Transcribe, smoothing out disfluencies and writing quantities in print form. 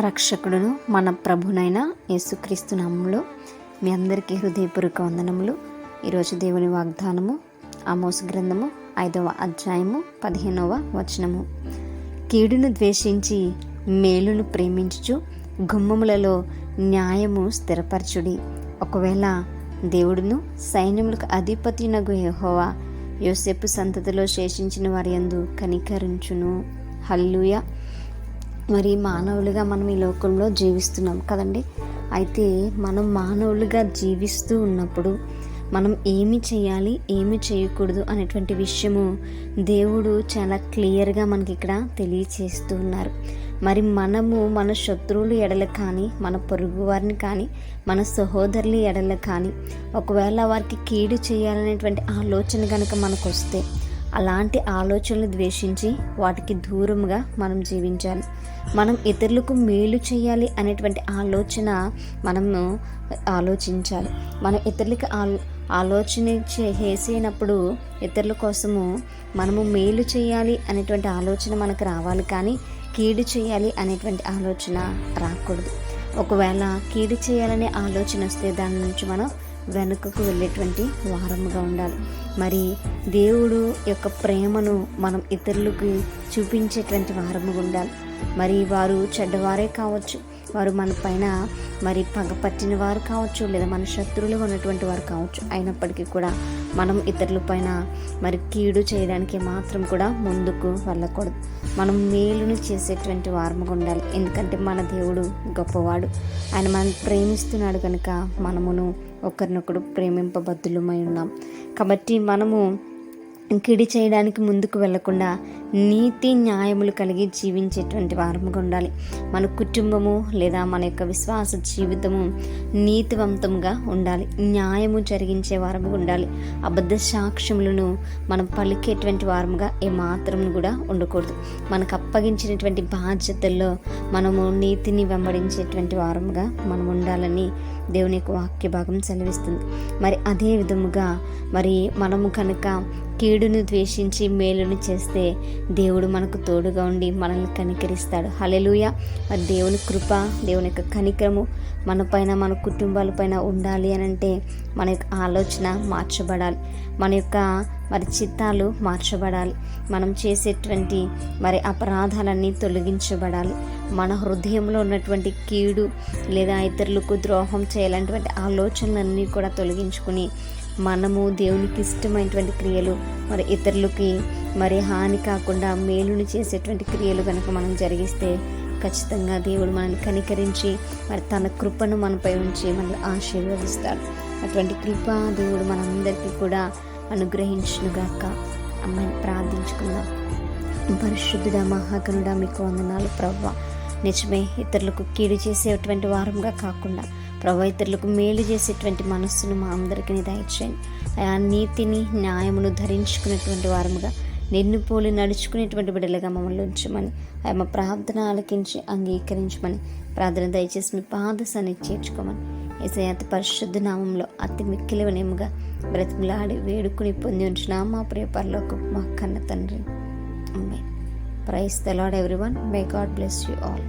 రక్షకుడును మన ప్రభునైన యేసుక్రీస్తు నామములో మీ అందరికీ హృదయపూర్వక వందనములు. ఈరోజు దేవుని వాగ్దానము ఆమోసు గ్రంథము 5వ అధ్యాయము 15వ వచనము. కీడును ద్వేషించి మేలును ప్రేమించుచు గుమ్మములలో న్యాయము స్థిరపరచుడి. ఒకవేళ దేవుడును సైన్యములకు అధిపతినగు యెహోవా యోసేపు సంతతిలో శేషించిన వారి యందు కనికరించును. హల్లెలూయా. మరి మానవులుగా మనం ఈ లోకంలో జీవిస్తున్నాం కదండి. అయితే మనం మానవులుగా జీవిస్తూ ఉన్నప్పుడు మనం ఏమి చేయాలి, ఏమి చేయకూడదు అనేటువంటి విషయము దేవుడు చాలా క్లియర్గా మనకి ఇక్కడ తెలియచేస్తూ ఉన్నారు. మరి మనము మన శత్రువులు ఎడల కానీ, మన పొరుగు వారిని కానీ, మన సహోదరుల ఎడల కానీ ఒకవేళ వారికి కీడు చేయాలనేటువంటి ఆలోచన కనుక మనకు వస్తే అలాంటి ఆలోచనలు ద్వేషించి వాటికి దూరంగా మనం జీవించాలి. మనం ఇతరులకు మేలు చేయాలి అనేటువంటి ఆలోచన మనము ఆలోచించాలి. మనం ఇతరులకి ఆలోచన చేసినప్పుడు ఇతరుల కోసము మనము మేలు చేయాలి అనేటువంటి ఆలోచన మనకు రావాలి, కానీ కీడు చేయాలి అనేటువంటి ఆలోచన రాకూడదు. ఒకవేళ కీడు చేయాలనే ఆలోచన వస్తే దాని నుంచి మనం వెనుకకు వెళ్ళేటువంటి వారముగా ఉండాలి. మరి దేవుడు యొక్క ప్రేమను మనం ఇతరులకు చూపించేటువంటి వారముగా ఉండాలి. మరి వారు చెడ్డవారే కావచ్చు, వారు మన పైన మరి పగ పట్టిన వారు కావచ్చు, లేదా మన శత్రువులుగా ఉన్నటువంటి వారు కావచ్చు. అయినప్పటికీ కూడా మనం ఇతరుల పైన మరి కీడు చేయడానికి మాత్రం కూడా ముందుకు వెళ్ళకూడదు. మనం మేలును చేసేటువంటి వారముగా ఉండాలి. ఎందుకంటే మన దేవుడు గొప్పవాడు, ఆయన మనం ప్రేమిస్తున్నాడు కనుక మనమును ఒకరినొకడు ప్రేమింపబద్ధులమై ఉన్నాం. కాబట్టి మనము కిడి చేయడానికి ముందుకు వెళ్లకుండా నీతి న్యాయములు కలిగి జీవించేటువంటి వారముగా ఉండాలి. మన కుటుంబము లేదా మన యొక్క విశ్వాస జీవితము నీతివంతంగా ఉండాలి, న్యాయము జరిగించే వారముగా ఉండాలి. అబద్ధ సాక్ష్యములను మనం పలికేటువంటి వారముగా ఏమాత్రం కూడా ఉండకూడదు. మనకు అప్పగించినటువంటి బాధ్యతల్లో మనము నీతిని వెంబడించేటువంటి వారముగా మనం ఉండాలని దేవుని యొక్క వాక్య భాగం సెలవిస్తుంది. మరి అదే విధముగా మరి మనము కనుక కీడును ద్వేషించి మేలును చేస్తే దేవుడు మనకు తోడుగా ఉండి మనల్ని కనికరిస్తాడు. హల్లెలూయా. మరి దేవుని కృప, దేవుని యొక్క కనికరము మన పైన, మన కుటుంబాల పైన ఉండాలి అని అంటే మన యొక్క ఆలోచన మార్చబడాలి, మన యొక్క మరి చిత్తాలు మార్చబడాలి. మనం చేసేటువంటి మరి అపరాధాలన్నీ తొలగించబడాలి. మన హృదయంలో ఉన్నటువంటి కీడు లేదా ఇతరులకు ద్రోహం చేయాలనేటువంటి ఆలోచనలన్నీ కూడా తొలగించుకుని మనము దేవునికి ఇష్టమైనటువంటి క్రియలు, మరి ఇతరులకి మరి హాని కాకుండా మేలుని చేసేటువంటి క్రియలు కనుక మనం జరిగిస్తే ఖచ్చితంగా దేవుడు మనల్ని కనికరించి మరి తన కృపను మనపై ఉంచి మనల్ని ఆశీర్వదిస్తాడు. అటువంటి కృప దేవుడు మనందరికీ కూడా అనుగ్రహించునుగాక. అమ్మాయిని ప్రార్థించుకుందాం. పరిశుద్ధుడా, మహాగణుడా, మీకు వందనాలు ప్రభువా. నిజమే, ఇతరులకు కీడు చేసేటువంటి వారంగా కాకుండా ప్రభు ఇతరులకు మేలు చేసేటువంటి మనస్సును మా అందరికీ దయచేయండి. ఆ నీతిని న్యాయమును ధరించుకునేటువంటి వారముగా, నిన్ను పోలి నడుచుకునేటువంటి బిడ్డలుగా మమ్మల్ని ఉంచమని, మా ప్రార్థన ఆలకించి అంగీకరించమని ప్రార్థన దయచేసి మీ పాద సన్నిధికి చేర్చుకోమని యేసయ్య అతి పరిశుద్ధ నామంలో అతి మిక్కిలివనేముగా బ్రతిమలాడి వేడుకుని పొంది ఉంచిన మా ప్రియ పరలోకపు మా కన్న తండ్రి. ఆమేన్. Praise the lord everyone. May God bless you all.